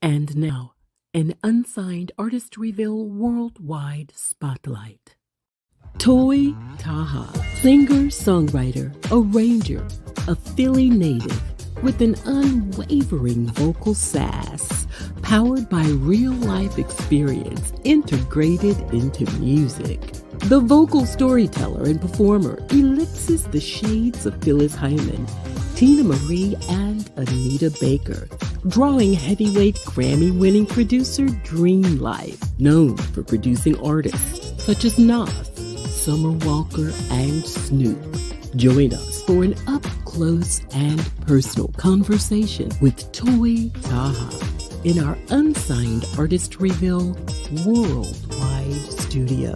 And now, an unsigned artist reveal worldwide spotlight. Toy Taha, singer, songwriter, arranger, a Philly native with an unwavering vocal sass, powered by real life experience integrated into music. The vocal storyteller and performer ellipses the shades of Phyllis Hyman, Tina Marie, and Anita Baker, drawing heavyweight Grammy-winning producer Dream Life, known for producing artists such as Nas, Summer Walker, and Snoop. Join us for an up-close and personal conversation with Toy Taha in our unsigned artist reveal worldwide studio.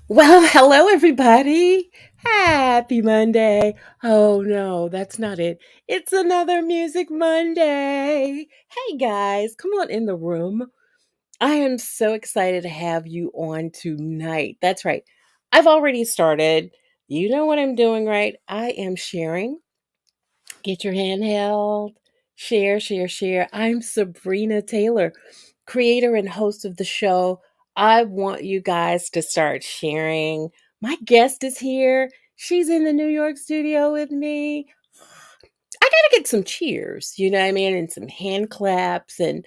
Well, hello everybody. Happy Monday. Oh no, that's not it. It's another Music Monday. Hey guys, come on in the room. I am so excited to have you on tonight. That's right. I've already started. You know what I'm doing, right? I am sharing. Get your handheld. Share, share, share. I'm Sabrina Taylor, creator and host of the show. I want you guys to start sharing. My guest is here. She's in the New York studio with me. I gotta get some cheers, you know what I mean, and some hand claps and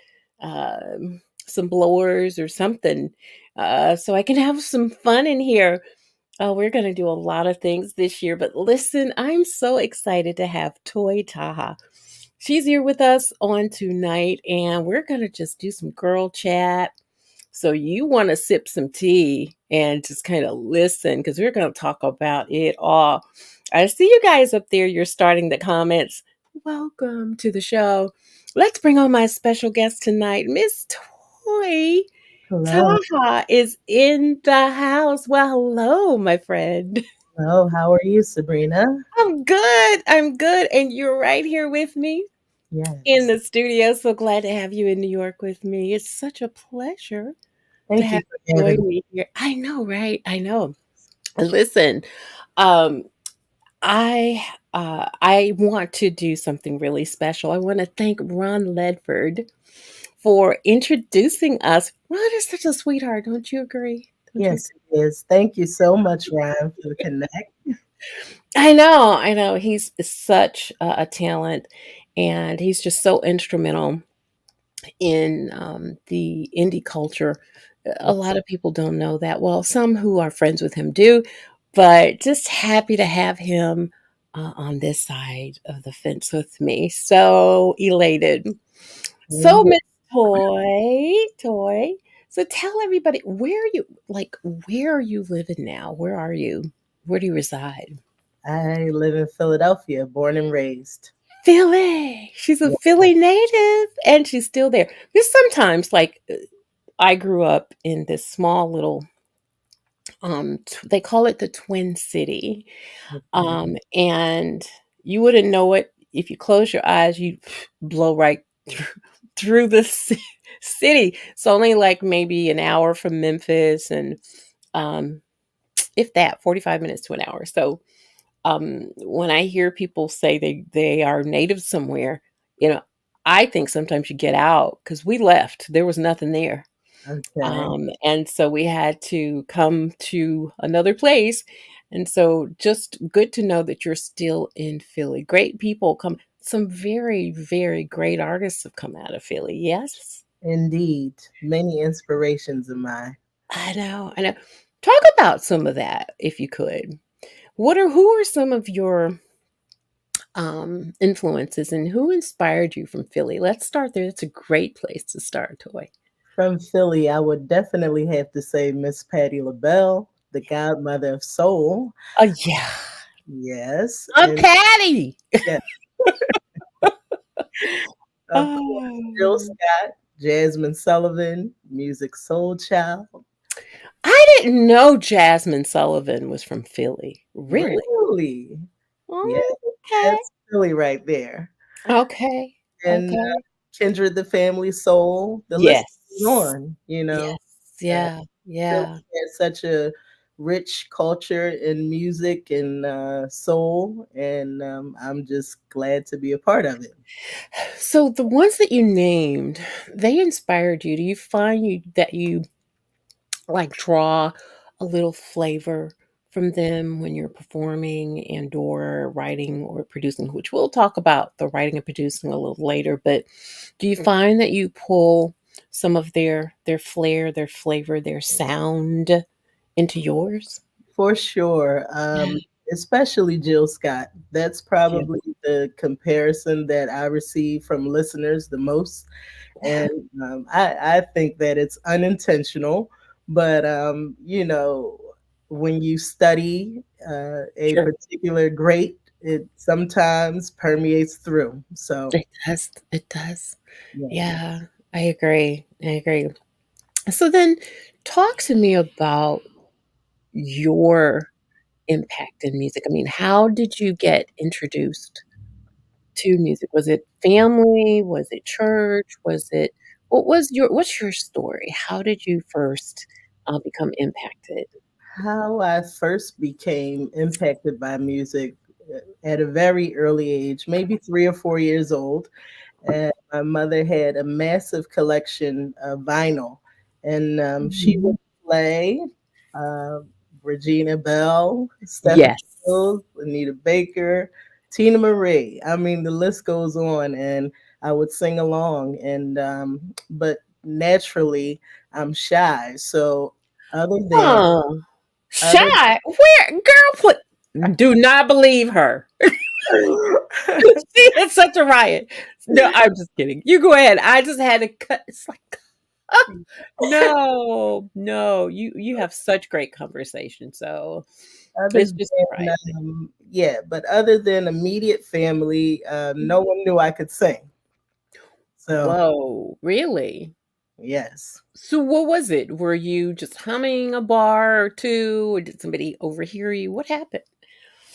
some blowers or something, so I can have some fun in here. We're gonna do a lot of things this year, but listen, I'm so excited to have Toy Taha. She's here with us on tonight, and we're gonna just do some girl chat. So you want to sip some tea and just kind of listen because we're going to talk about it all. I see you guys up there. You're starting the comments. Welcome to the show. Let's bring on my special guest tonight, Miss Toy. Hello. Taha is in the house. Well, hello, my friend. Hello. How are you, Sabrina? I'm good. I'm good. And you're right here with me in Yes. the studio. So glad to have you in New York with me. It's such a pleasure to Thank have you for you having join me. me here. I know, right? I know. Listen, um, I want to do something really special. I want to thank Ron Ledford for introducing us. Ron is such a sweetheart, don't you agree? Don't you Yes, it is. Thank you so much, Ryan, for the connect. I know. He's such a talent, and he's just so instrumental in the indie culture. A lot of people don't know that. Well, some who are friends with him do, but just happy to have him on this side of the fence with me. So elated. So, Yeah. Miss Toy. So tell everybody where are you living now? Where are you? Where do you reside? I live in Philadelphia, born and raised. Philly. She's a Yeah. Philly native and she's still there. Because sometimes, I grew up in this small little they call it the Twin City. Okay. And you wouldn't know it if you close your eyes, you'd blow right through, through the city. It's only like maybe an hour from Memphis, and um, if that, 45 minutes to an hour. So when I hear people say they are native somewhere, you know, I think sometimes you get out because we left. There was nothing there. Okay. And so we had to come to another place. And so just good to know that you're still in Philly. Great people come. Some very, very great artists have come out of Philly. Yes. Indeed. Many inspirations of mine. I know. I know. Talk about some of that if you could. Who are some of your influences and who inspired you from Philly? Let's start there. It's a great place to start, Toy. From Philly, I would definitely have to say Miss Patti LaBelle, the godmother of soul. Oh yeah. Yes. I'm And Patty. yeah, of course, Jill Oh. Scott, Jasmine Sullivan, Music Soul Child. I didn't know Jasmine Sullivan was from Philly. Really? Really? Yeah, Oh, okay. that's Philly right there. Okay. And Okay. Kindred the Family Soul, the list goes Yes. on, Yes. Uh, Yeah. Philly Yeah. had such a rich culture in music and soul, and I'm just glad to be a part of it. So the ones that you named, they inspired you. Do you find you like draw a little flavor from them when you're performing and or writing or producing, which we'll talk about the writing and producing a little later, but do you find that you pull some of their flair, their flavor, their sound into yours? For sure, Yeah. especially Jill Scott. That's Yeah. probably the comparison that I receive from listeners the most. And I think that it's unintentional, but when you study a Sure. particular great, it sometimes permeates through. So, It does. It does. yeah. Yeah, I agree. I agree. So then talk to me about your impact in music. I mean, how did you get introduced to music? Was it family? Was it church? Was it what's your story? How did you first, become impacted? How I first became impacted by music at a very early age, maybe 3 or 4 years old. And my mother had a massive collection of vinyl, and she would Mhm. play uh, Regina Bell, Stephanie Yes. Mills, Anita Baker, Tina Marie. I mean, the list goes on, and I would sing along. And but naturally, I'm shy, so other than Oh, other. shy? Where girl, do not believe her. She is such a riot. No, I'm just kidding. You go ahead. I just had to cut. It's like, ah, no, no. You have such great conversation. So Other it's just than, surprising. yeah, but other than immediate family, no one knew I could sing. So, Whoa, really? yes. So what was it? Were you just humming a bar or two, or did somebody overhear you? What happened?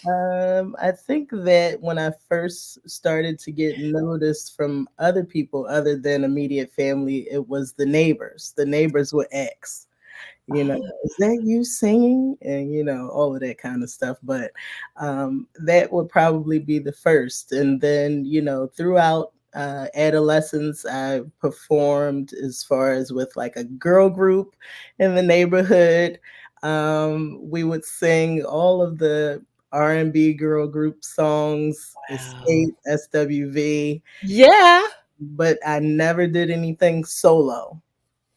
I think that when I first started to get noticed from other people other than immediate family, it was the neighbors. The neighbors would ask, Oh, is that you singing? And, all of that kind of stuff. But that would probably be the first. And then, throughout adolescence, I performed as far as with like a girl group in the neighborhood. We would sing all of the R&B girl group songs, wow. Escape, SWV, Yeah. but I never did anything solo.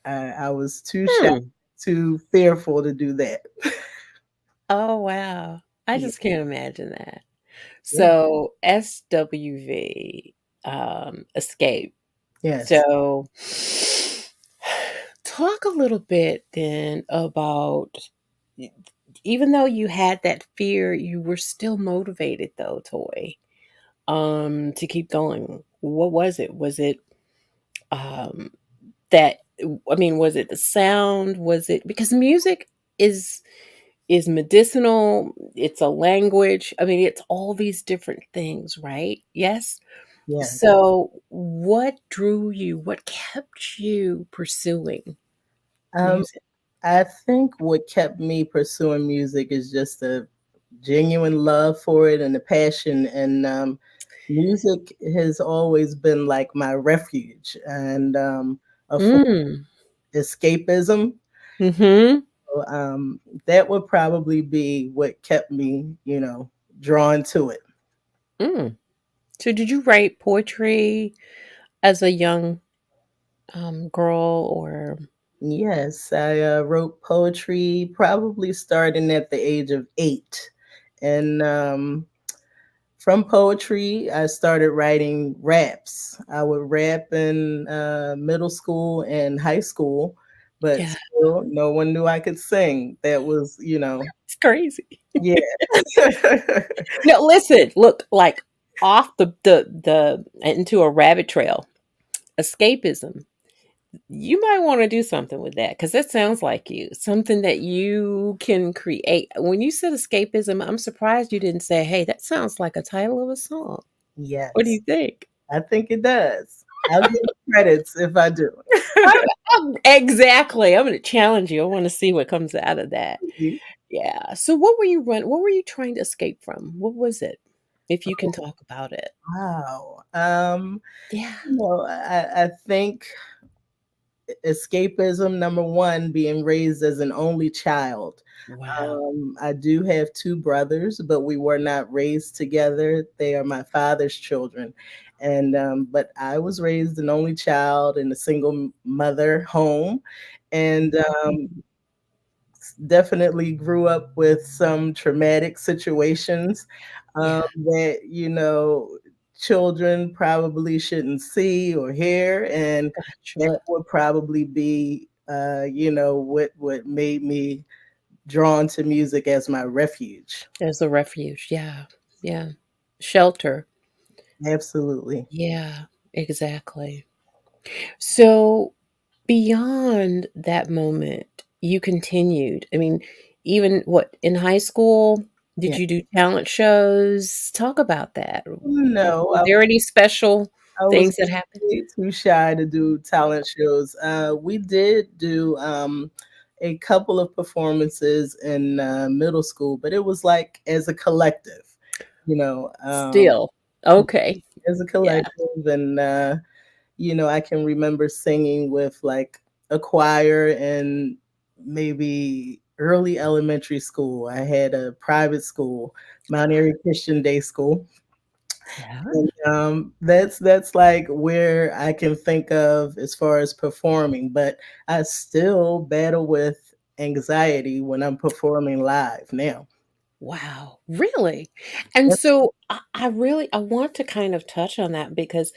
I was too shy, Hmm. too fearful to do that. Oh, wow. I Yeah, just can't imagine that. yeah, So SWV, Escape. yes. So talk a little bit then about e even though you had that fear, you were still motivated though, Toy, to keep going. What was it? Was it, um, that I mean, was it the sound? Was it because music is is medicinal, it's a language. I mean, it's all these different things, right? Yes? Yes. So, what drew you? What kept you pursuing Um, music? I think what kept me pursuing music is just a genuine love for it and a passion. And music has always been like my refuge and a form Mm. of escapism. Mhm. So, that would probably be what kept me, drawn to it. Mm. So, did you write poetry as a young, girl or Yes, I wrote poetry probably starting at the age of 8. And from poetry, I started writing raps. I would rap in middle school and high school, but yeah, still, no one knew I could sing. That was, it's crazy. yeah. No, listen, look, like, off the into a rabbit trail, escapism. You might wanna do something with that because that sounds like you, something that you can create. When you said escapism, I'm surprised you didn't say, "Hey, that sounds like a title of a song." What do Yes, you think? I think it does. I'll give you credits if I do. I'm exactly, I'm gonna challenge you, I wanna see what comes out of that. Yeah. So what were you trying to escape from? What was it? If you can talk about it. Wow. Yeah. I think escapism, number one, being raised as an only child. Wow. I do have two brothers, but we were not raised together. They are my father's children. And but I was raised an only child in a single mother home. And Mhm. definitely grew up with some traumatic situations Yeah. that, children probably shouldn't see or hear. And that Gotcha. would probably be, what made me drawn to music as my refuge. As a refuge. Yeah. Yeah. Shelter. Absolutely. Yeah. Exactly. So beyond that moment, you continued. I mean, even what in high school, did Yeah. you do talent shows? Talk about that. No, Were there any special I was things that happened? way too shy to do talent shows. We did do a couple of performances in middle school, but it was like as a collective, you know, um, Still. Okay. as a Yeah. collective. And, I can remember singing with like a choir in maybe early elementary school. I had a private school, Mount Airy Christian Day School. Yeah. And, that's like where I can think of as far as performing, but I still battle with anxiety when I'm performing live now. Wow, really? And Yep. so I want to kind of touch on that because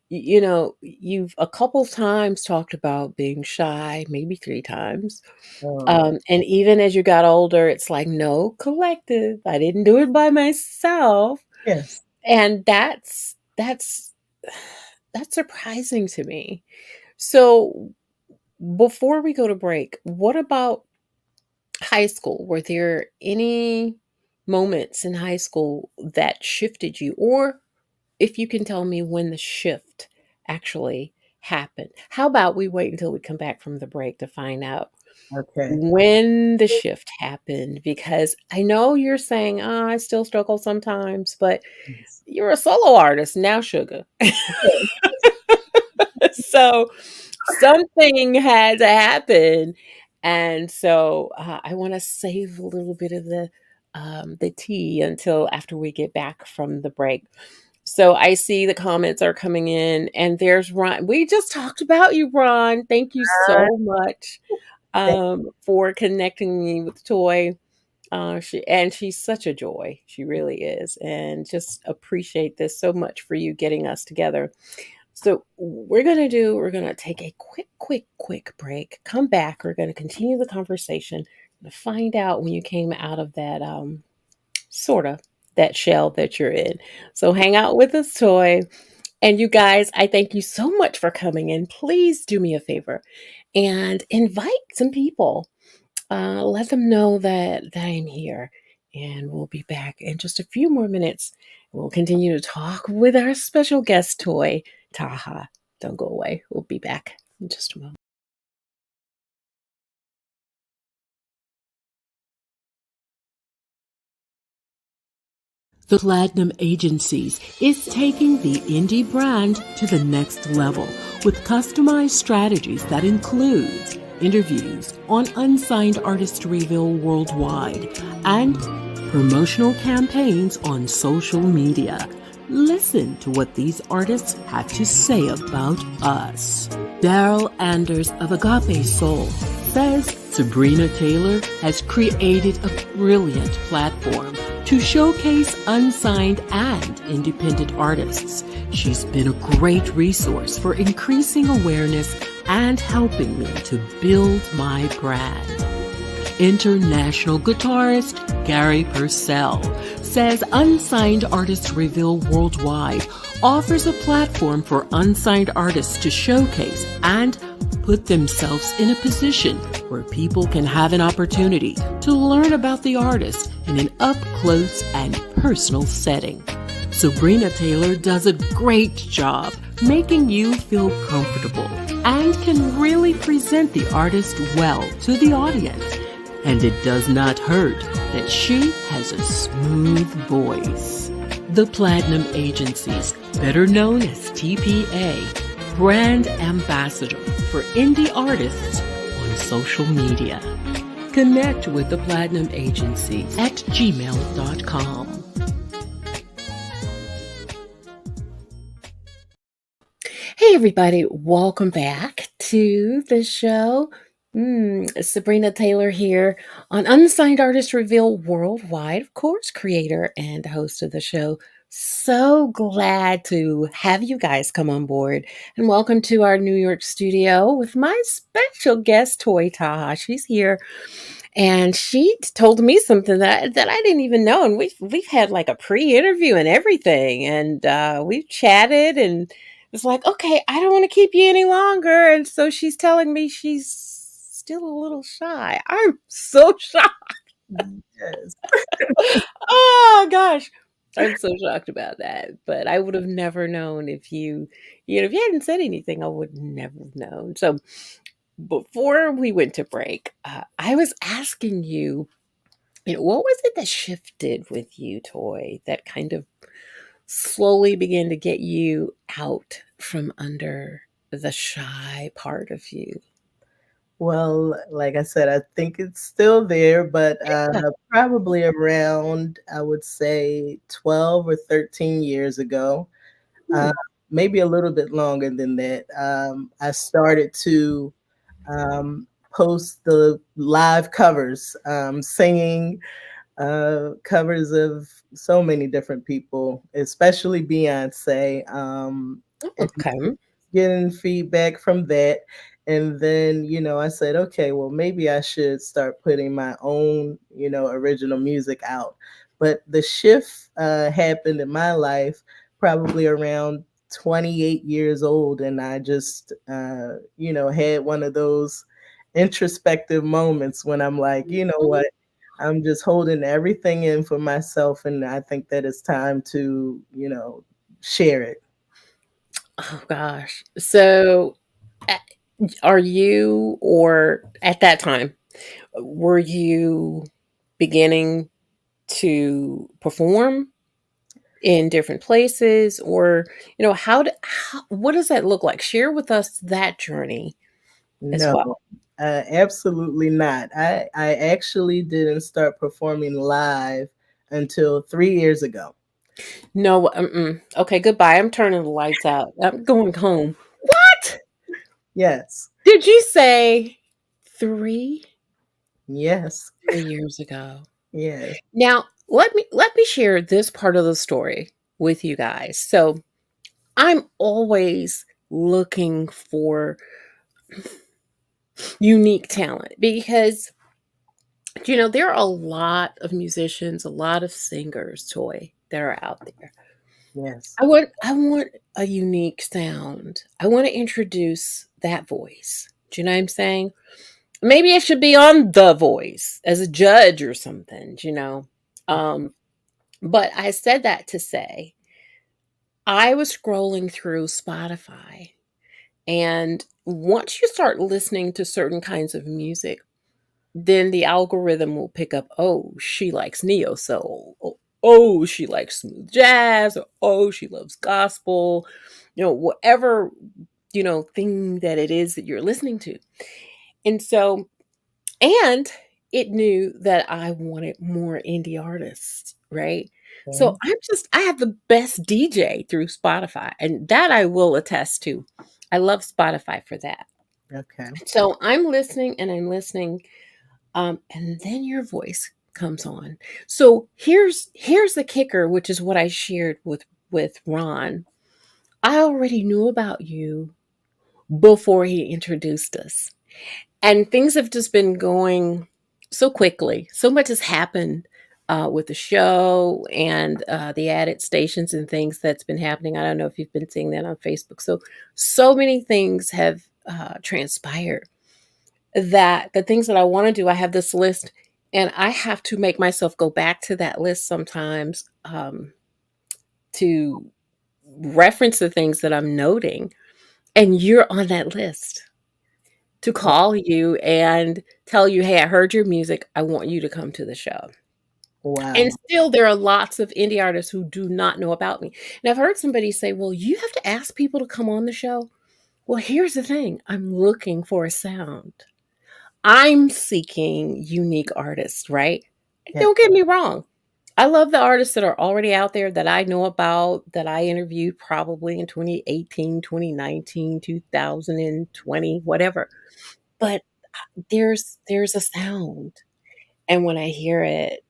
you've a couple times talked about being shy, maybe 3 times. Oh, And even as you got older, it's like, "No, collective. I didn't do it by myself." yes. And that's surprising to me. So, before we go to break, what about high school? Were there any moments in high school that shifted you? Or if you can tell me when the shift actually happened. How about we wait until we come back from the break to find out Okay. when the shift happened? Because I know you're saying, "Oh, I still struggle sometimes," but Yes. you're a solo artist now, sugar. So something had to happen, and so I want to save a little bit of the tea until after we get back from the break. So I see the comments are coming in, and there's Ron. We just talked about you, Ron. Thank you Uh, so much thank for connecting me with Toy. She's such a joy. She really is, and just appreciate this so much for you getting us together. So we're gonna take a quick break. Come back. We're gonna continue the conversation to find out when you came out of that sort of that shell that you're in. So hang out with us, Toy. And you guys, I thank you so much for coming in. Please do me a favor and invite some people. Let them know that I'm here. And we'll be back in just a few more minutes. We'll continue to talk with our special guest toy, Taha. Don't go away. We'll be back in just a moment. The Platinum Agencies is taking the indie brand to the next level with customized strategies that includes interviews on unsigned artist reveal worldwide and promotional campaigns on social media. Listen to what these artists have to say about us. Daryl Anders of Agape Soul says Sabrina Taylor has created a brilliant platform to showcase unsigned and independent artists. She's been a great resource for increasing awareness and helping me to build my brand. International guitarist Gary Purcell says Unsigned Artists Reveal Worldwide offers a platform for unsigned artists to showcase and put themselves in a position where people can have an opportunity to learn about the artist in an up-close and personal setting. Sabrina Taylor does a great job making you feel comfortable and can really present the artist well to the audience. and it does not hurt that she has a smooth voice. The Platinum Agency's, better known as TPA, brand ambassador for indie artists on social media. Connect with the Platinum Agency at gmail.com. Hey, everybody, welcome back to the show. Sabrina Taylor here on Unsigned Artist Reveal Worldwide, of course, creator and host of the show. So glad to have you guys come on board, and welcome to our New York studio with my special guest, Toy Taha. She's here, and she told me something that I didn't even know, and we've had like a pre-interview and everything, and we've chatted, and it's like, okay, I don't want to keep you any longer, and so she's telling me she's still a little shy. I'm so shocked. Yes. Oh gosh. I'm so shocked about that. But I would have never known if if you hadn't said anything, I would never have known. So before we went to break, I was asking you, what was it that shifted with you, Toy, that kind of slowly began to get you out from under the shy part of you? Well, like I said, I think it's still there, but Yeah. probably around, I would say, 12 or 13 years ago, uh, Hmm. maybe a little bit longer than that. I started to post the live covers, singing covers of so many different people, especially Beyonce. Okay. Getting feedback from that. And then, I said, okay, well, maybe I should start putting my own, original music out. But the shift happened in my life probably around 28 years old. And I just, had one of those introspective moments when I'm like, you know Mhm. what? I'm just holding everything in for myself. And I think that it's time to, share it. Oh gosh. So, a- are you, or at that time, were you beginning to perform in different places, or what does that look like? Share with us that journey as No, well. absolutely not. I actually didn't start performing live until 3 years ago. No, okay, goodbye. I'm turning the lights out. I'm going home. What? Yes, Did you say three? yes, 3 years ago. yes, Now, let me share this part of the story with you guys. So, I'm always looking for unique talent because there are a lot of musicians, a lot of singers, Toy, that are out there. yes. I want a unique sound. I want to introduce that voice. Do you know what I'm saying? Maybe I should be on The Voice as a judge or something. Um, but I said that to say I was scrolling through Spotify, and once you start listening to certain kinds of music, then the algorithm will pick up, oh, she likes neo soul. Oh, she likes smooth jazz. Or, oh, she loves gospel. Whatever, thing that it is that you're listening to. And so, and it knew that I wanted more indie artists, right? So Okay, I have the best DJ through Spotify, and that I will attest to. I love Spotify for that. okay, So I'm listening and I'm listening, and then your voice comes on. So here's the kicker, which is what I shared with Ron. I already knew about you before he introduced us, and things have just been going so quickly. So much has happened with the show and the added stations and things that's been happening. I don't know if you've been seeing that on Facebook. So many things have transpired that the things that I want to do, I have this list, and I have to make myself go back to that list sometimes to reference the things that I'm noting. And you're on that list. to call you and tell you, "Hey, I heard your music. I want you to come to the show." And Wow. still, there are lots of indie artists who do not know about me. And I've heard somebody say, "Well, you have to ask people to come on the show." Well, here's the thing, I'm looking for a sound. I'm seeking unique artists, right? And Yeah. don't get me wrong. I love the artists that are already out there that I know about, that I interviewed probably in 2018, 2019, 2020, whatever. But there's a sound. And when I hear it,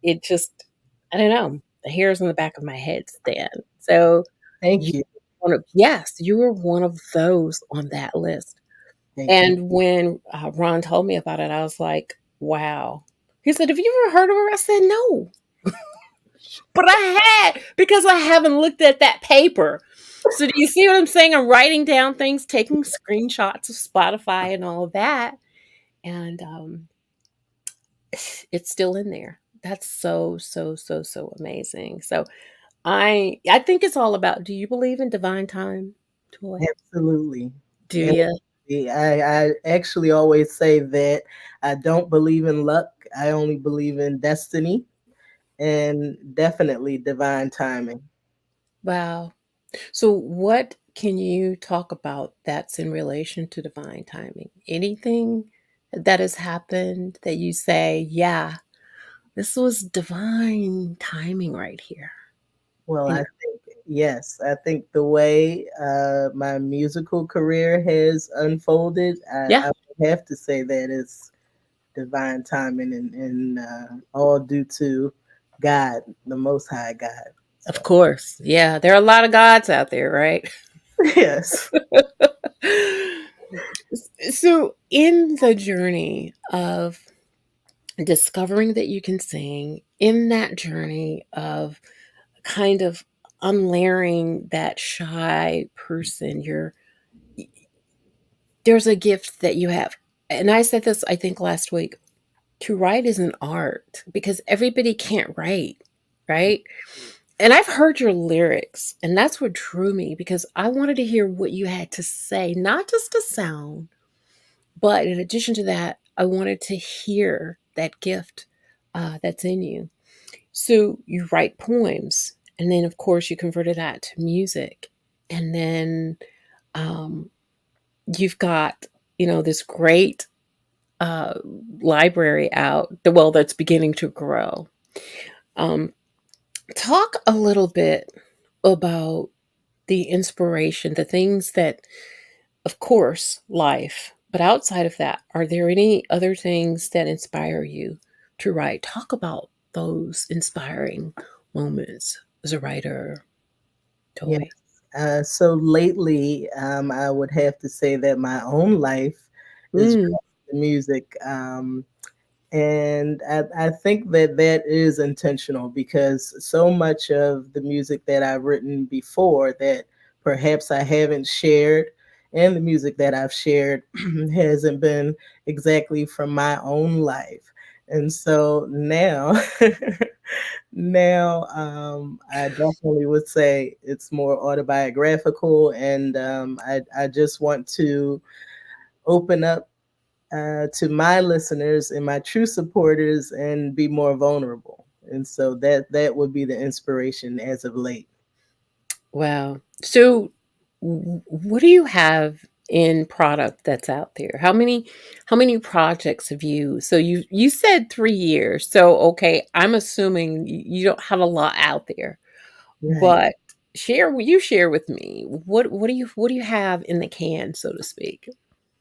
it just, I don't know, the hairs on the back of my head stand. So Thank you you. yes, you were one of those on that list. Thank you. And when, Ron told me about it, I was like, "Wow." He said, "Have you ever heard of her?" I said, "No." But I had, because I haven't looked at that paper. So do you see what I'm saying? I'm writing down things, taking screenshots of Spotify and all of that, and, it's still in there. That's so, so, so, so amazing. So I think it's all about, do you believe in divine time, Toy? Absolutely. Do And you? I actually always say that I don't believe in luck. I only believe in destiny and definitely divine timing. Wow. So, what can you talk about that's in relation to divine timing? Anything that has happened that you say, yeah, this was divine timing right here? Well, In I your, think, yes, I think the way my musical career has unfolded, yeah, I would have to say that it's divine timing and all due to God, the Most High God. of So, course. Yeah, there are a lot of gods out there, right? yes, So, in the journey of discovering that you can sing, in that journey of kind of unlayering that shy person, there's a gift that you have. And I said this, I think, last week. To write is an art because everybody can't write, right? And I've heard your lyrics, and that's what drew me because I wanted to hear what you had to say, not just a sound, but in addition to that, I wanted to hear that gift that's in you. So you write poems, and then, of course, you converted that to music. And then um, you've got, this great uh, library out, well, that's beginning to grow. Um, Talk a little bit about the inspiration, the things that, of course, life, but outside of that, are there any other things that inspire you to write? Talk about those inspiring moments as a writer, yes. Toy. So lately, I would have to say that my own life is Mm, the music. And I think that that is intentional because so much of the music that I've written before that perhaps I haven't shared, and the music that I've shared hasn't been exactly from my own life. And so now, now I definitely would say it's more autobiographical, and I just want to open up to my listeners and my true supporters and be more vulnerable. And so that would be the inspiration as of late. wow. So, what do you have in product that's out there? How many projects have you? So you said 3 years. So okay, I'm assuming you don't have a lot out there, Right. but share with me. What do you have in the can, so to speak?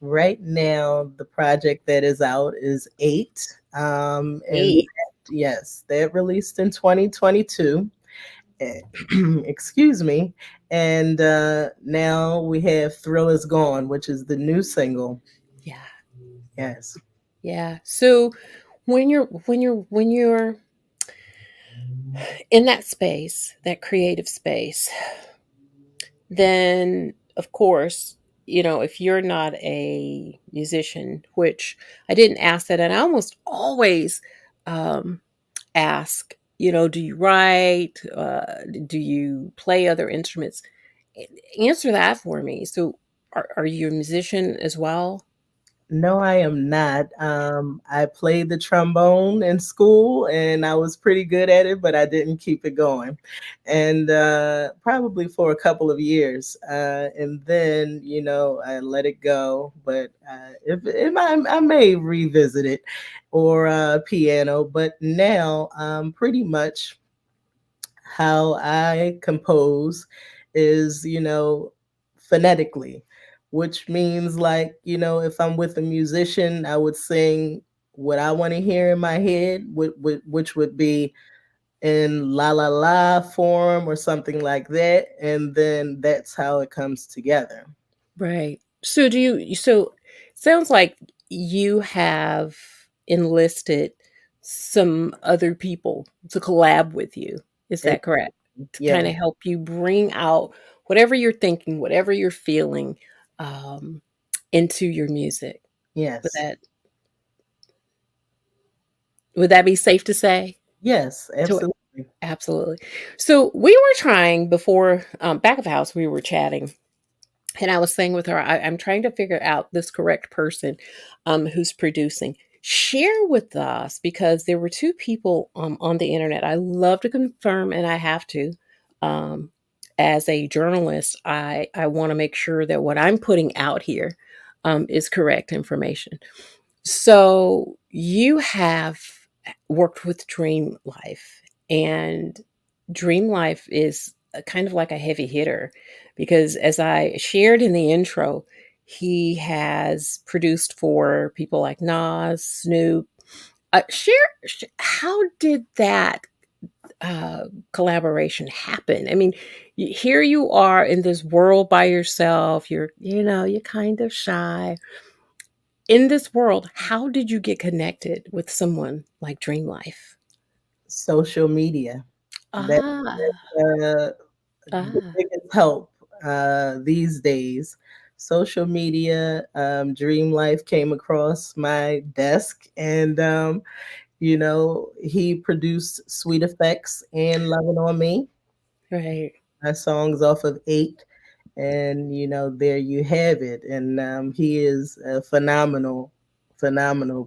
Right now, the project that is out is Eight. And Eight. yes, that released in 2022. Excuse me. And now we have Thrill Is Gone, which is the new single. Yeah. Yes. Yeah. So when you're in that space, that creative space, then of course, if you're not a musician, which I didn't ask that, and I almost always um, ask, do you write? Do you play other instruments? Answer that for me. So, are you a musician as well? No, I am not. I played the trombone in school and I was pretty good at it, but I didn't keep it going. And probably for a couple of years. And then, I let it go. But if I may revisit it or piano. But now, pretty much how I compose is, phonetically, which means like, if I'm with a musician, I would sing what I want to hear in my head, which would be in la la la form or something like that. And then that's how it comes together. Right. So so sounds like you have enlisted some other people to collab with you. Is that correct? Exactly. To Yeah. kind of help you bring out whatever you're thinking, whatever you're feeling, um, into your music. Would Yes. that would that be safe to say? Yes, To absolutely. Absolutely. So we were trying before, back of the house, we were chatting. And I was saying with her, I'm trying to figure out this correct person, who's producing. Share with us because there were two people, on the internet. I love to confirm, and I have to. Um, as a journalist, I want to make sure that what I'm putting out here, is correct information. So you have worked with Dream Life, and Dream Life is kind of like a heavy hitter because, as I shared in the intro, he has produced for people like Nas, Snoop. How did that collaboration happen? I mean, here you are in this world by yourself. You're kind of shy in this world. How did you get connected with someone like Dream Life? Social media. That Ah, uh, the ah, biggest help these days. Social media, Dream Life came across my desk, and he produced Sweet Effects and Loving on Me, right, my songs off of Eight, and there you have it. And he is a phenomenal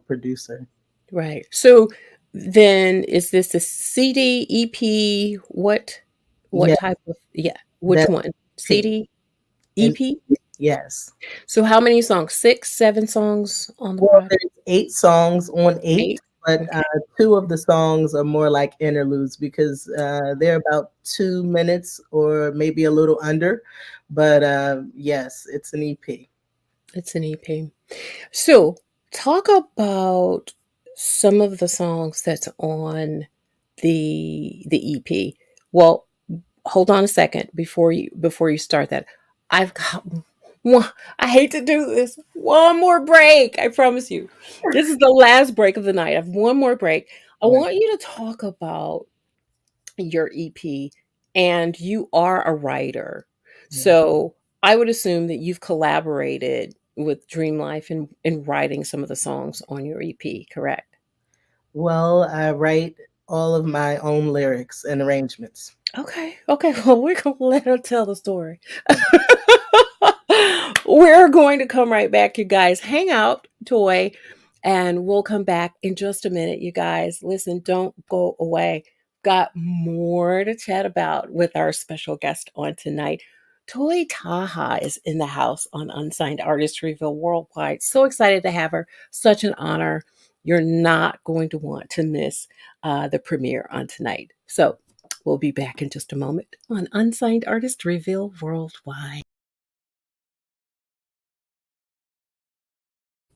producer. right. So then, is this a CD, EP? What Yeah, type of, yeah? Which that's one? P. CD, And EP? yes. So how many songs? 6, 7 songs on the Well, project? there's 8 songs on 8, 8. but, Okay, 2 of the songs are more like interludes because, they're about 2 minutes or maybe a little under, but, yes, it's an EP. it's an EP. So, talk about some of the songs that's on the EP. Well, hold on a second before you start that. I've got one. I hate to do this. One more break. I promise you. This is the last break of the night. I have one more break. I Right, want you to talk about your EP, and you are a writer. yeah. So I would assume that you've collaborated with Dream Life in writing some of the songs on your EP, correct? Well, I write all of my own lyrics and arrangements. Okay. Okay. Well, we're going to let her tell the story. We're going to come right back, you guys. Hang out, Toy, and we'll come back in just a minute, you guys. Listen, don't go away. Got more to chat about with our special guest on tonight. Toy Taha is in the house on Unsigned Artist Reveal Worldwide. So excited to have her. Such an honor. You're not going to want to miss the premiere on tonight. So we'll be back in just a moment on Unsigned Artist Reveal Worldwide.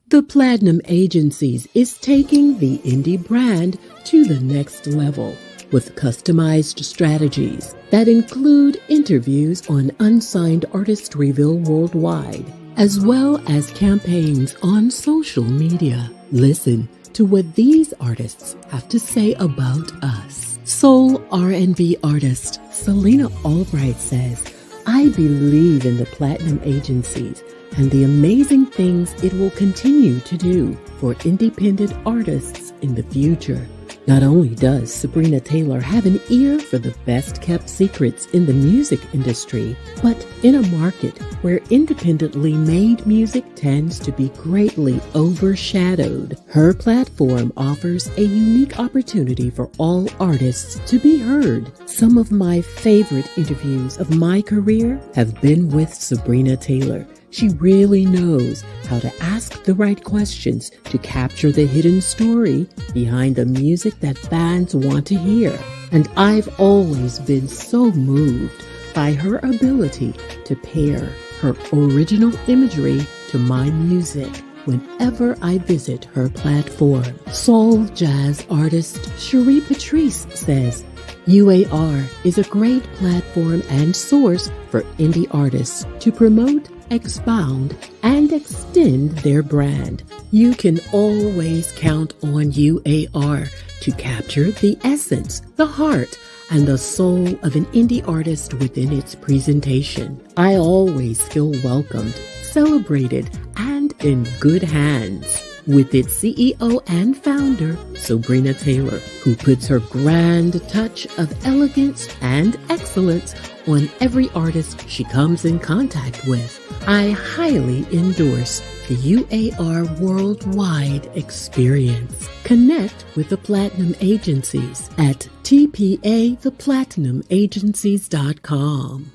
The Platinum Agencies is taking the indie brand to the next level with customized strategies that include interviews on Unsigned Artist Reveal Worldwide, as well as campaigns on social media. Listen to what these artists have to say about us. Soul R&B artist Selena Albright says, "I believe in the Platinum Agencies and the amazing things it will continue to do for independent artists in the future. Not only does Sabrina Taylor have an ear for the best kept secrets in the music industry, but in a market where independently made music tends to be greatly overshadowed, her platform offers a unique opportunity for all artists to be heard. Some of my favorite interviews of my career have been with Sabrina Taylor. She really knows how to ask the right questions to capture the hidden story behind the music that fans want to hear. And I've always been so moved by her ability to pair her original imagery to my music whenever I visit her platform. Soul jazz artist Cherie Patrice says, UAR is a great platform and source for indie artists to promote, expound, and extend their brand. You can always count on UAR to capture the essence, the heart, and the soul of an indie artist within its presentation. I always feel welcomed, celebrated, and in good hands with its CEO and founder, Sabrina Taylor, who puts her grand touch of elegance and excellence on every artist she comes in contact with. I highly endorse the UAR worldwide experience. Connect with the Platinum Agencies at tpatheplatinum.agencies.com.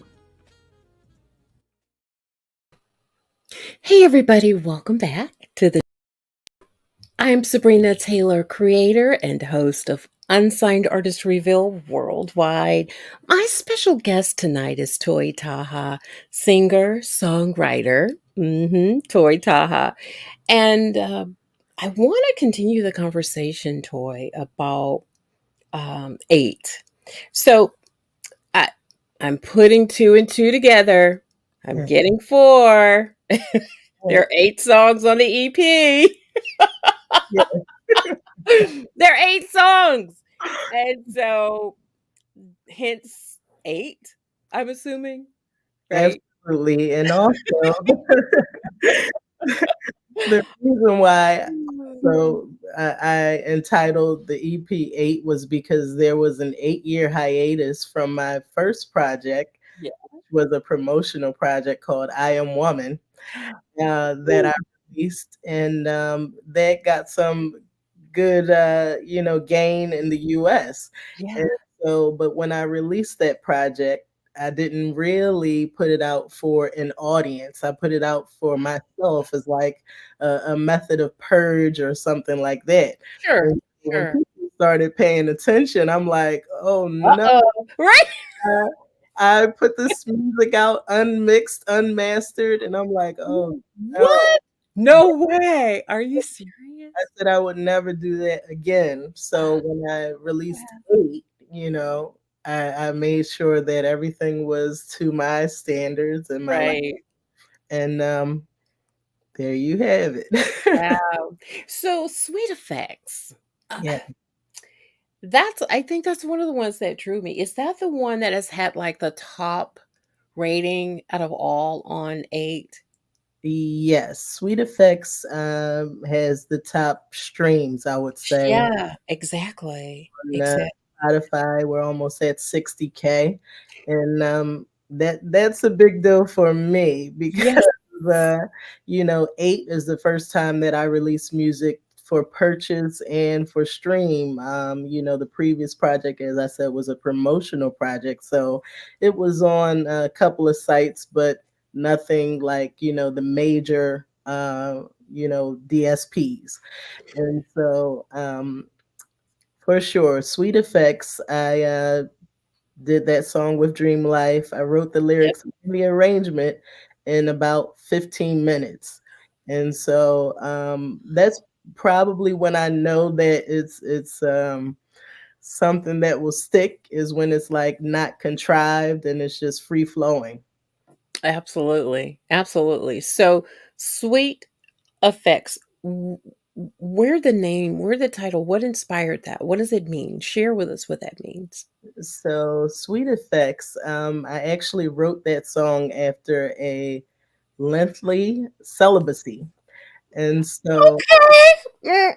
Hey everybody, welcome back to the I'm Sabrina Taylor, creator and host of Unsigned Artist Reveal Worldwide. My special guest tonight is Toy Taha, singer, songwriter. Toy Taha. And I want to continue the conversation, Toy, about eight. So I, I'm putting two and two together. I'm Yeah. getting four. There Well, are eight songs on the EP. yeah, There are eight songs. And so, hence eight, I'm assuming, right? absolutely. And also, the reason why so I entitled the EP 8 was because there was an 8-year hiatus from my first project, Yeah. which was a promotional project called I Am Woman, that I Ooh, released, and that got some good, gain in the US. yeah, And so, but when I released that project, I didn't really put it out for an audience. I put it out for myself as like a method of purge or something like that. sure, And when sure. people started paying attention, I'm like, oh no, Uh-oh, right? I put this music out unmixed, unmastered, and I'm like, oh no. What? No way. Are you I serious? said I would never do that again. So when I released 8, I made sure that everything was to my standards and my life. Right. And there you have it. Wow. So, Sweet Effects. Uh, Yeah. I think that's one of the ones that drew me. Is that the one that has had like the top rating out of all on 8? Yes, Sweet Effects has the top streams, I would say. Yeah, exactly. On Exactly. Spotify, we're almost at 60K, and that's a big deal for me because Yes. uh, 8 is the first time that I released music for purchase and for stream. The previous project, as I said, was a promotional project, so it was on a couple of sites, but nothing like the major DSPs. And so for sure. Sweet Effects. I did that song with Dream Life. I wrote the Yep. lyrics and the arrangement in about 15 minutes. And so that's probably when I know that it's something that will stick is when it's like not contrived and it's just free flowing. Absolutely. Absolutely. So, Sweet Effects. Where the title, what inspired that? What does it mean? Share with us what that means. So Sweet Effects, I actually wrote that song after a lengthy celibacy. And so Okay. Mm,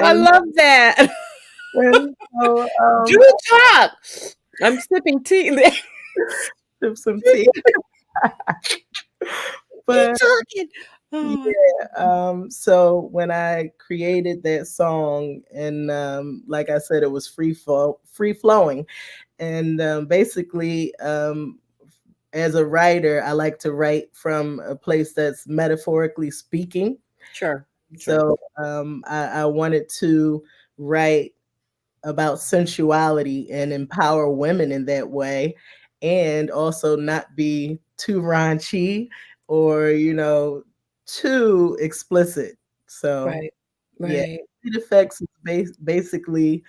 I and love that. And so, Do talk. I'm sipping tea. sip some tea. Keep But talking. yeah, Oh my so when I created that song, and like I said, it was free flowing, and basically, as a writer, I like to write from a place that's metaphorically speaking. sure, sure. So I wanted to write about sensuality and empower women in that way, and also not be too raunchy or, too explicit. So, Right, yeah, right. it affects basically,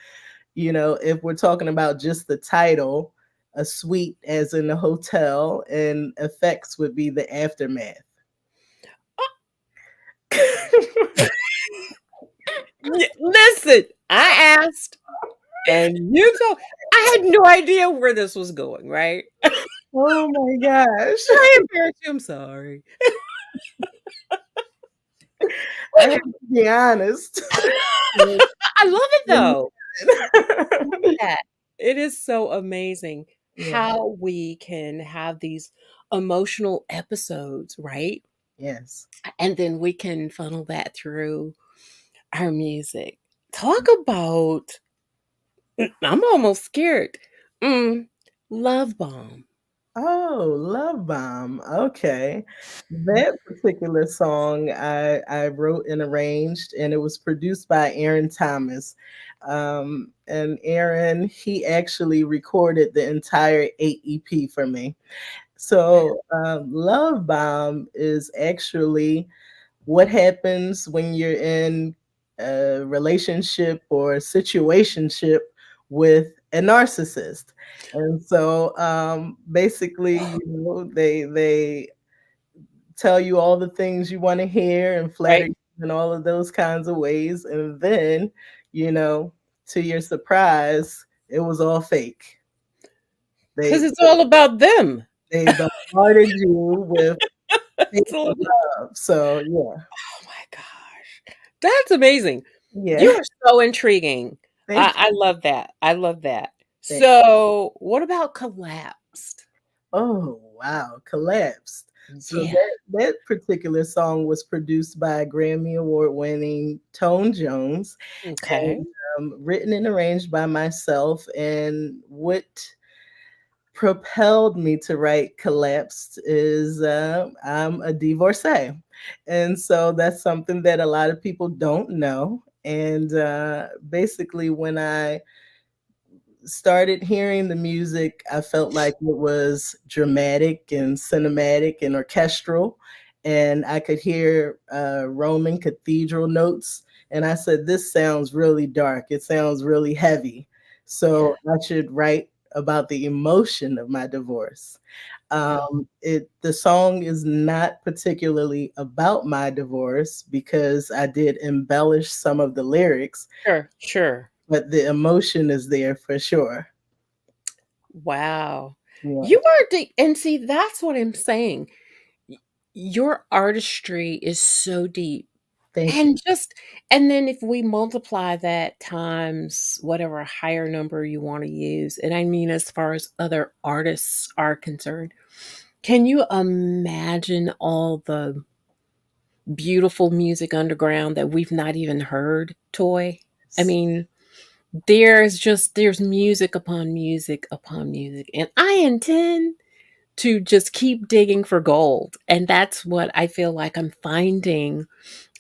if we're talking about just the title, a suite as in a hotel, and effects would be the aftermath. Listen, I asked, and you told. I had no idea where this was going. Right? Oh my gosh. I embarrassed you. I'm sorry. I have to be honest. I love it though. Love that. It is so amazing Yeah. how we can have these emotional episodes, right? Yes. And then we can funnel that through our music. Talk about, I'm almost scared. Mm, Love Bomb. Oh, Love Bomb. Okay. That particular song I wrote and arranged, and it was produced by Aaron Thomas. And Aaron, he actually recorded the entire 8 EP for me. So, Love Bomb is actually what happens when you're in a relationship or a situationship with a narcissist. And so basically, they tell you all the things you want to hear and flatter Right? you in all of those kinds of ways, and then, you know to your surprise, it was all fake. Because they it's all about them. they bombarded you with fake It's all love. So yeah. Oh my gosh. That's amazing. You Yeah. are so intriguing. Thank I love that. I love that. you. So, what about Collapsed? Oh, wow, Collapsed. So Yeah. that particular song was produced by Grammy Award-winning Tone Jones, Okay. and, written and arranged by myself, and what propelled me to write Collapsed is, I'm a divorcee, and so that's something that a lot of people don't know, and, basically, when I started hearing the music, I felt like it was dramatic and cinematic and orchestral, and I could hear Roman cathedral notes. And I said, "This sounds really dark. It sounds really heavy. Yeah. So I should write about the emotion of my divorce." Yeah. The song is not particularly about my divorce because I did embellish some of the lyrics, Sure. Sure. but the emotion is there for sure. Wow. Yeah. You are deep. And see, that's what I'm saying. Y- Your artistry is so deep. Thank you. And then if we multiply that times whatever higher number you want to use, and I mean as far as other artists are concerned, can you imagine all the beautiful music underground that we've not even heard, Toy? I mean, there's music upon music upon music, and I intend to just keep digging for gold. And that's what I feel like I'm finding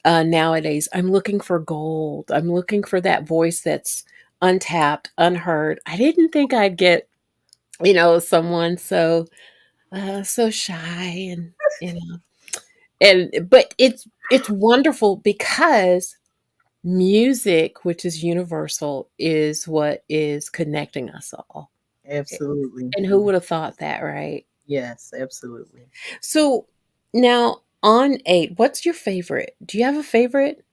nowadays. I'm looking for gold. I'm looking for that voice that's untapped, unheard. I didn't think I'd get, someone so shy and but it's wonderful because music, which is universal, is what is connecting us all. Absolutely. And who would have thought that, right? Yes, absolutely. So now on 8, what's your favorite? Do you have a favorite?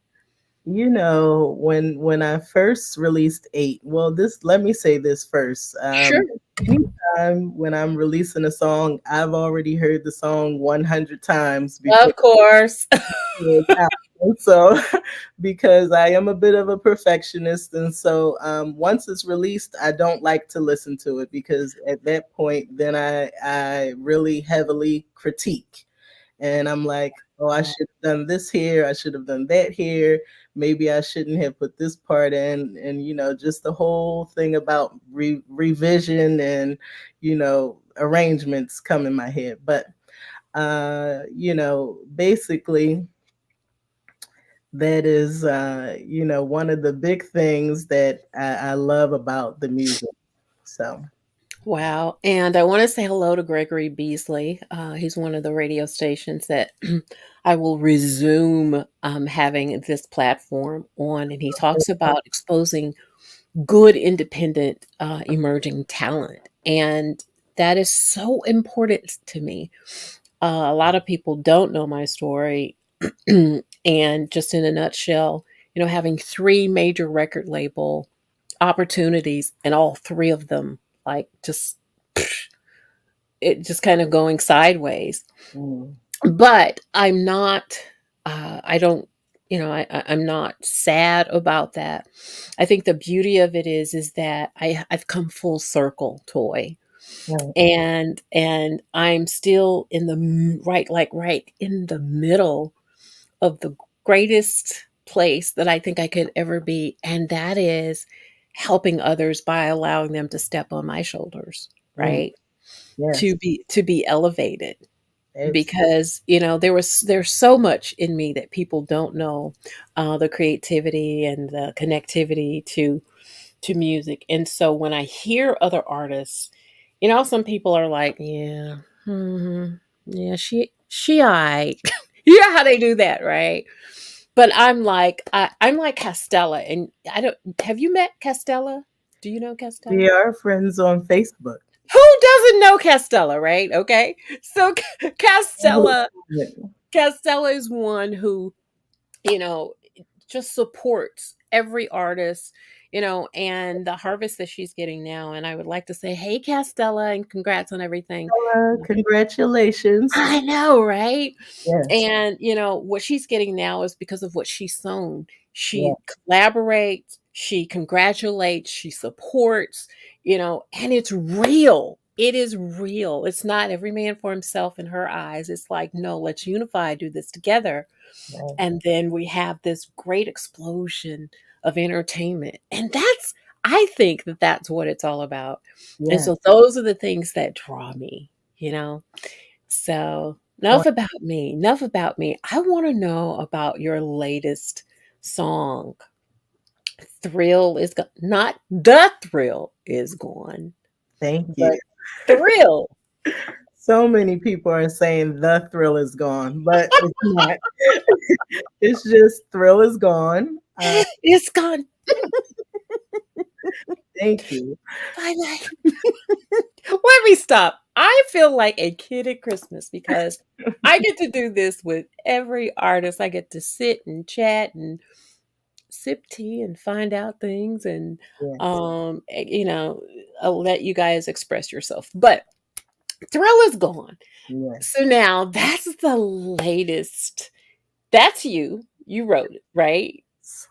When I first released 8, well, this let me say this first. Sure. Anytime when I'm releasing a song, I've already heard the song 100 times before Of course. it's out. And so, because I am a bit of a perfectionist, and so once it's released, I don't like to listen to it because at that point, then I really heavily critique, and I'm like, oh, I Oh, should have done this here, I should have done that here, maybe I shouldn't have put this part in, and just the whole thing about revision and arrangements come in my head, but basically that is, one of the big things that I love about the music. So, wow. And I want to say hello to Gregory Beasley. He's one of the radio stations that I will resume having this platform on. And he talks about exposing good, independent, emerging talent. And that is so important to me. A lot of people don't know my story. And just in a nutshell, having three major record label opportunities and all three of them, like, just it just kind of going sideways. mm, But I'm not, I don't, I'm not sad about that. I think the beauty of it is that I've come full circle, Toy, right, and I'm still in the right, like right in the middle of the greatest place that I think I could ever be, and that is helping others by allowing them to step on my shoulders, mm, right? yes, To be elevated, absolutely, because there's so much in me that people don't know, the creativity and the connectivity to music. And so when I hear other artists, some people are like, yeah, yeah, she I you know how they do that, right? But I'm like Castella, and I don't have you met Castella? Do you know Castella? we are friends on Facebook. Who doesn't know Castella, right? Okay. So Oh, Castella Castella is one who, you know, just supports every artist, and the harvest that she's getting now. And I would like to say, hey, Castella, and congrats on everything. congratulations. I know, right? Yes, And, what she's getting now is because of what she's sown. yeah, She collaborates, she congratulates, she supports, and it's real. It is real. It's not every man for himself in her eyes. It's like, no, let's unify, do this together. right, And then we have this great explosion of entertainment. And I think that that's what it's all about. And yeah. so those are the things that draw me, you know? So enough Well, about me. Enough about me. I want to know about your latest song. Thrill is gone. Not the thrill is gone, thank you. but thrill So many people are saying the thrill is gone, but it's not. It's just thrill is gone. is gone. Thank you. Bye bye. Let me stop. I feel like a kid at Christmas because I get to do this with every artist. I get to sit and chat and sip tea and find out things, and Yes, I'll let you guys express yourself. But Thrill is gone. yes. So now that's the latest. That's you. You wrote it, right?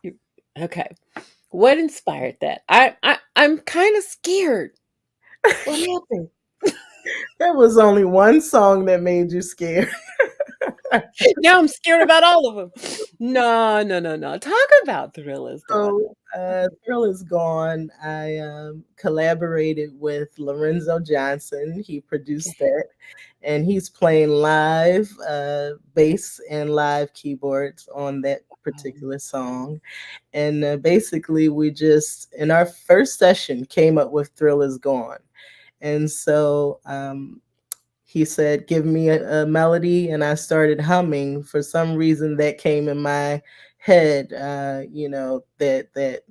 You- okay. What inspired that? I'm kind of scared. What happened? There was only one song that made you scared. Now I'm scared about all of them. No, no, no, no. Talk about Thrill is gone. So, Thrill is Gone. I collaborated with Lorenzo Johnson. He Okay. produced that, and he's playing live bass and live keyboards on that particular song. And basically, we just, in our first session, came up with Thrill is Gone. And so he said, "Give me a melody," and I started humming. For some reason, that came in my head, that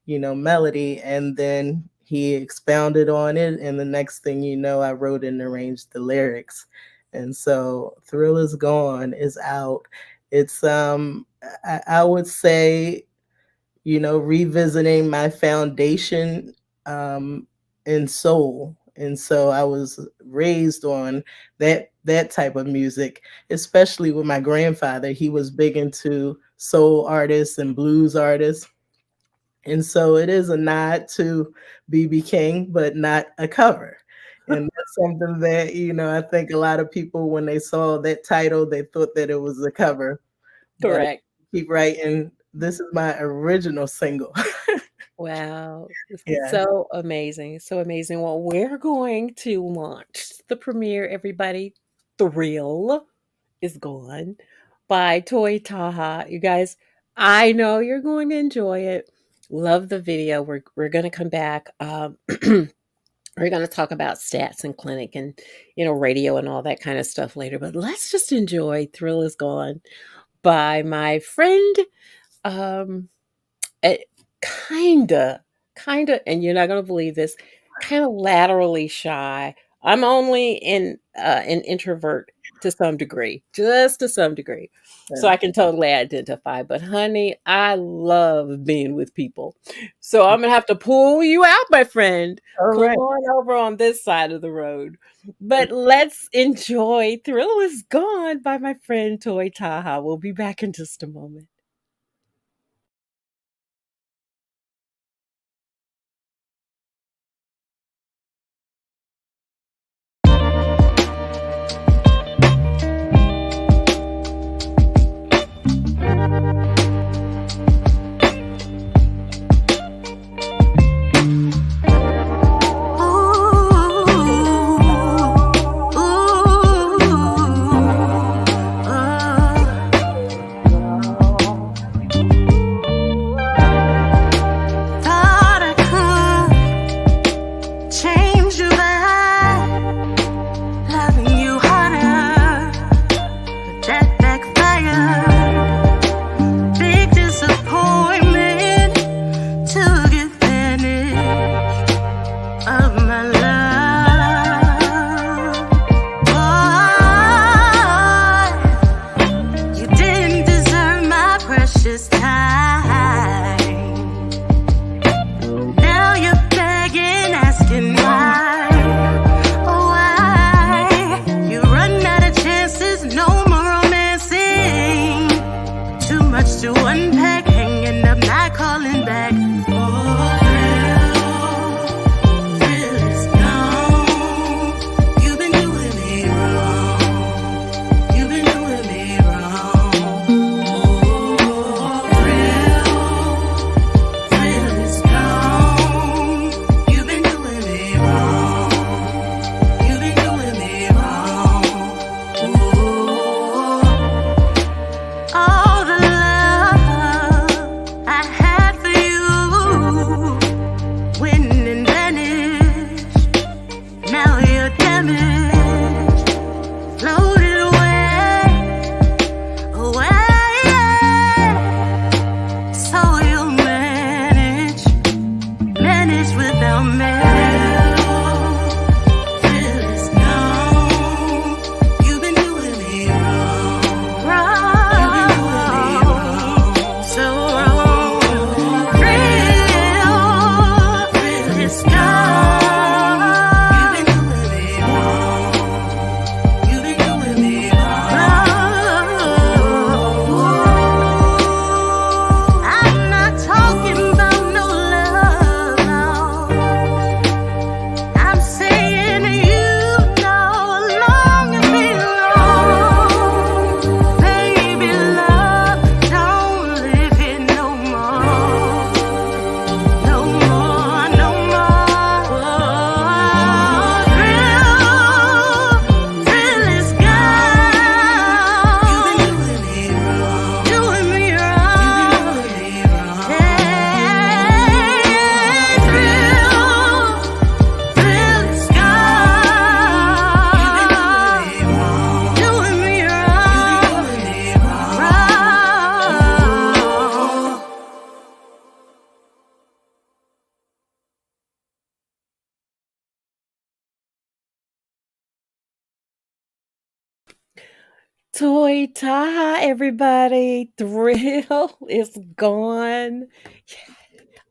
melody, and then he expounded on it, and the next thing you know, I wrote and arranged the lyrics. And so, "Thrill is Gone" is out. It's I would say, revisiting my foundation um, in soul And so I was raised on that type of music, especially with my grandfather. He was big into soul artists and blues artists. And so it is a nod to BB King, but not a cover. And that's something that, I think a lot of people, when they saw that title, they thought that it was a cover. But Correct. keep writing, this is my original single. Wow. This is Yeah. so amazing. So amazing. Well, we're going to launch the premiere, everybody. Thrill is Gone by Toy Taha. You guys, I know you're going to enjoy it. Love the video. We're going to come back. We're going to talk about stats and clinic and radio and all that kind of stuff later. But let's just enjoy Thrill is Gone by my friend. Um, it kinda, and you're not gonna believe this, kinda laterally shy. I'm only an introvert to some degree, just to some degree. So Yeah. I can totally identify, but honey, I love being with people. So I'm gonna have to pull you out, my friend. All Come right. on over on this side of the road. But let's enjoy Thrill is Gone by my friend Toy Taha. We'll be back in just a moment. Thought I could change your mind, loving you harder, but that backfired. Big disappointment, took advantage of my love. Boy, you didn't deserve my precious time. Now you're begging, asking why. Oh, why? You run out of chances, no more romancing. Too much to unpack, hanging up, not calling back. Oh, thrill is gone. You've been doing me wrong. You've been doing me wrong. Oh, thrill is gone. You've been doing me wrong. You've been doing me wrong. All the love I had for you went and vanished. Now you're damaged, floated away, away. So you manage without me. Thrill is gone. You've been doing me wrong. You've been doing me wrong. So wrong. Thrill is gone. You've been doing me wrong. You've been doing me wrong. I'm not talking about no love, no. I'm saying you know long and belong. Baby, love don't live here no more. No more, no more. Thrill is gone. You've been doing me wrong. Doing me wrong. Thrill is gone. Doing me wrong. Wrong. Toy Taha, everybody. Thrill is gone.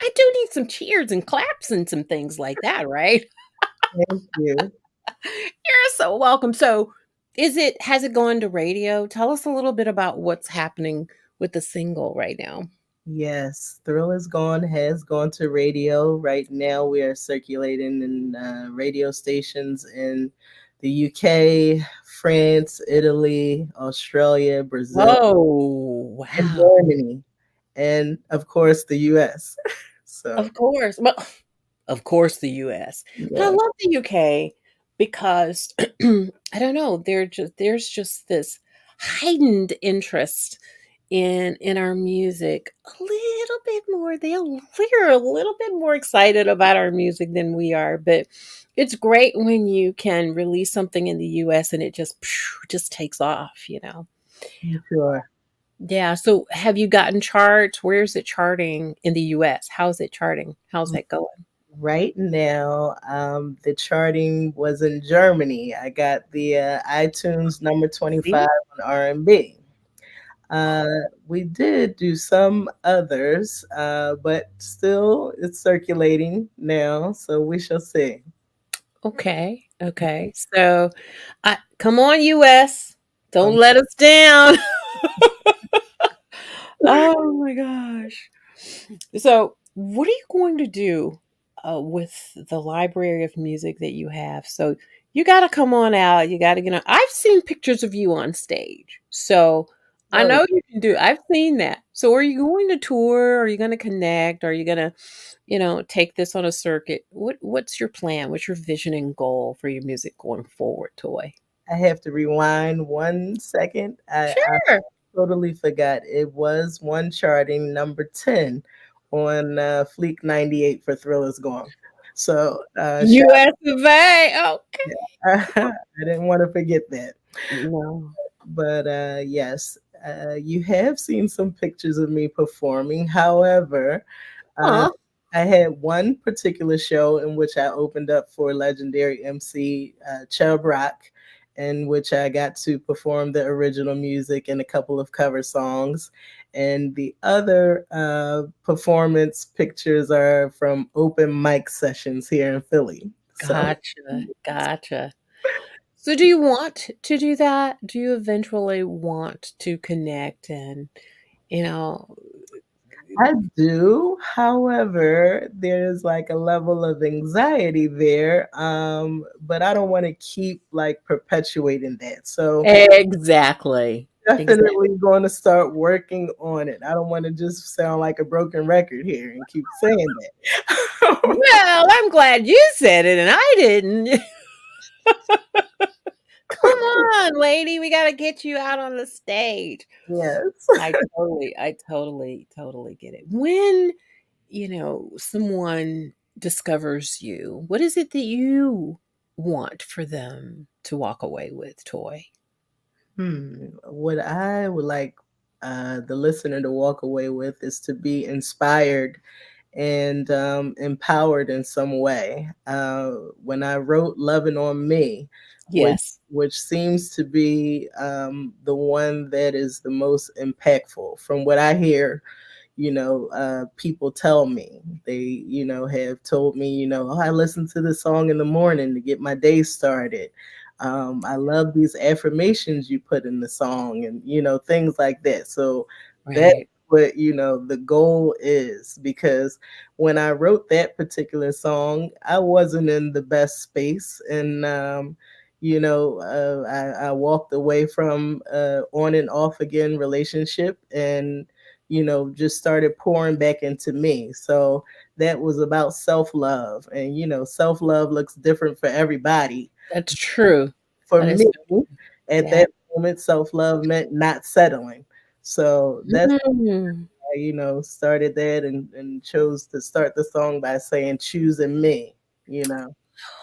I do need some cheers and claps and some things like that, right? Thank you. You're so welcome. So, has it gone to radio? Tell us a little bit about what's happening with the single right now. Yes, Thrill is Gone has gone to radio. Right now, we are circulating in radio stations in the UK, France, Italy, Australia, Brazil, Oh, and wow. Germany, and of course, the US. So, Of course. Well, of course, the US. But I yeah, love the UK because I don't know, there's just this heightened interest in our music a little bit more. They're a little bit more excited about our music than we are, but it's great when you can release something in the US and it just takes off, you know. I'm sure. Yeah, so have you gotten charts? Where is it charting in the US? How's it charting? How's that going? Right now, the charting was in Germany. I got the iTunes number See? 25 on R&B. Uh, we did do some others, but still it's circulating now, so we shall see. Okay, okay. So, come on, US. Don't Um, let us down. Oh my gosh. So, what are you going to do with the library of music that you have? So, you got to come on out. You got to get on. I've seen pictures of you on stage. So, I oh, know you can do. I've seen that. So, are you going to tour? Are you going to connect? Are you going to, take this on a circuit? What's your plan? What's your vision and goal for your music going forward, Toy? I have to rewind 1 second. I Sure. totally forgot. It was one charting number 10 on Fleek 98 for Thriller's Gone. So, US of A. Okay. I didn't want to forget that. No. But yes, you have seen some pictures of me performing. However, uh, Huh. I had one particular show in which I opened up for legendary MC Chubb Rock, in which I got to perform the original music and a couple of cover songs. And the other performance pictures are from open mic sessions here in Philly. So Gotcha, gotcha. So do you want to do that? Do you eventually want to connect and, you know I do. However, there's like a level of anxiety there. But I don't want to keep like perpetuating that. So Exactly, exactly. definitely going to start working on it. I don't want to just sound like a broken record here and keep saying that. Well, I'm glad you said it and I didn't. Come on, lady, we gotta get you out on the stage. Yes. I totally get it. When, someone discovers you, what is it that you want for them to walk away with, Toy? What I would like the listener to walk away with is to be inspired and empowered in some way. When I wrote "Loving on Me," which Yes. which seems to be the one that is the most impactful, from what I hear, people tell me. They, have told me, oh, I listen to this song in the morning to get my day started. I love these affirmations you put in the song, and things like that. So that's Right. what the goal is, because when I wrote that particular song, I wasn't in the best space, and I walked away from on and off again relationship, and just started pouring back into me. So that was about self love. And, self love looks different for everybody. That's true. For That is me, so true. at Yeah. that moment, self love meant not settling. So that's, Mm. started that, and chose to start the song by saying, choosing me, you know.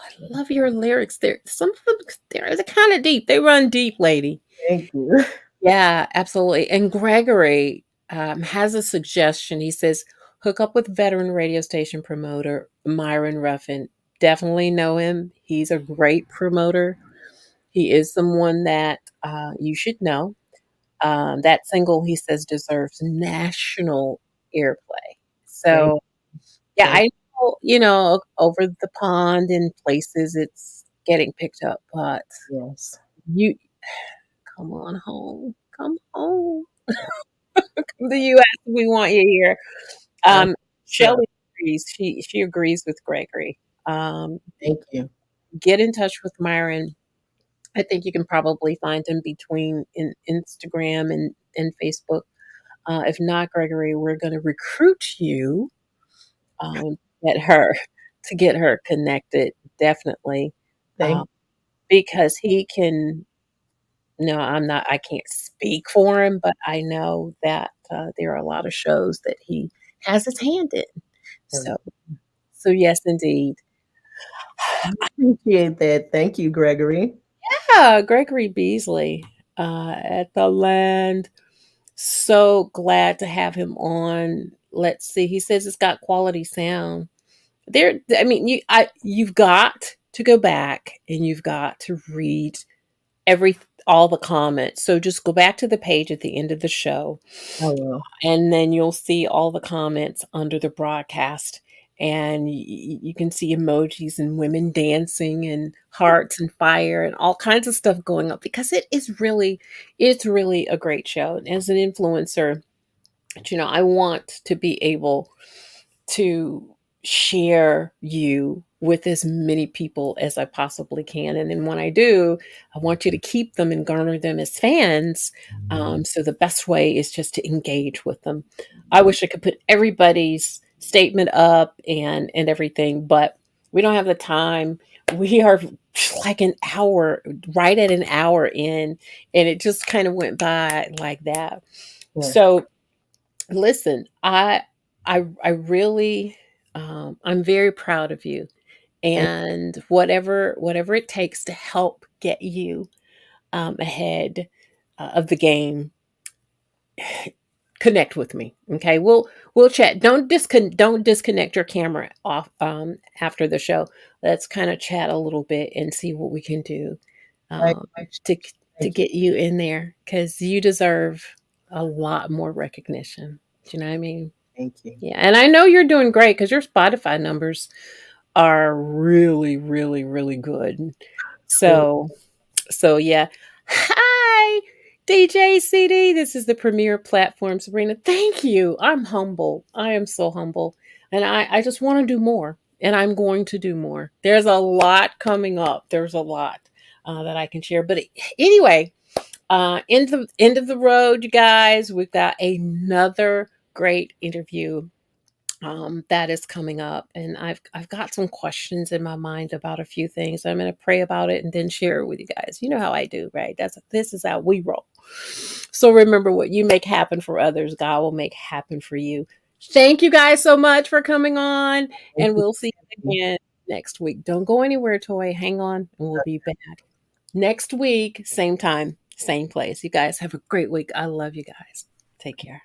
I love your lyrics. Some of them, they're kind of deep. They run deep, lady. Thank you. Yeah, absolutely. And Gregory has a suggestion. He says, hook up with veteran radio station promoter Myron Ruffin. Definitely know him. He's a great promoter. He is someone that you should know. That single, he says, deserves national airplay. Thank, So, yeah, thank. Well, over the pond in places it's getting picked up, but Yes. you come on home. Come home. Come to the US. We want you here. I Um, so Shelly agrees. She agrees with Gregory. thank you. Get in touch with Myron. I think you can probably find him between Instagram and Facebook. If not, Gregory, we're going to recruit you, get her to get her connected, definitely, uh, Thank because he can. No, I can't speak for him, but I know that there are a lot of shows that he has his hand in. you. So yes, indeed. I appreciate that. Thank you, Gregory. Yeah, Gregory Beasley at the land. So glad to have him on. Let's see. He says it's got quality sound. I mean, you've got to go back and you've got to read every all the comments. So just go back to the page at the end of the show, I will. and then you'll see all the comments under the broadcast, and you can see emojis and women dancing and hearts and fire and all kinds of stuff going up, because it's really a great show. And as an influencer, I want to be able to share you with as many people as I possibly can. And then when I do, I want you to keep them and garner them as fans. So the best way is just to engage with them. I wish I could put everybody's statement up and everything, but we don't have the time. We are like an hour, right at an hour in, and it just kind of went by like that. Yes. So listen, I really, I'm very proud of you, Thank and whatever it takes to help get you ahead of the game, connect with me. Okay, we'll chat. Don't disconnect your camera off after the show. Let's kind of chat a little bit and see what we can do I um, actually to to thank you. get you in there, because you deserve a lot more recognition. Do you know what I mean? Thank you. Yeah, and I know you're doing great because your Spotify numbers are really, really, really good. Really, So, so yeah. Hi, DJ CD. This is the Premier Platform, Sabrina. Thank you. I'm humble. I am so humble, and I just want to do more, and I'm going to do more. There's a lot coming up. There's a lot that I can share. But anyway, end of the road, you guys. We've got another great interview that is coming up, and I've got some questions in my mind about a few things. I'm going to pray about it and then share it with you guys. You know how I do, right? This is how we roll. So remember, what you make happen for others, God will make happen for you. Thank you guys so much for coming on, thank and you. we'll see you again next week. Don't go anywhere, Toy. Hang on, and we'll be back next week, same time, same place. You guys have a great week. I love you guys. Take care.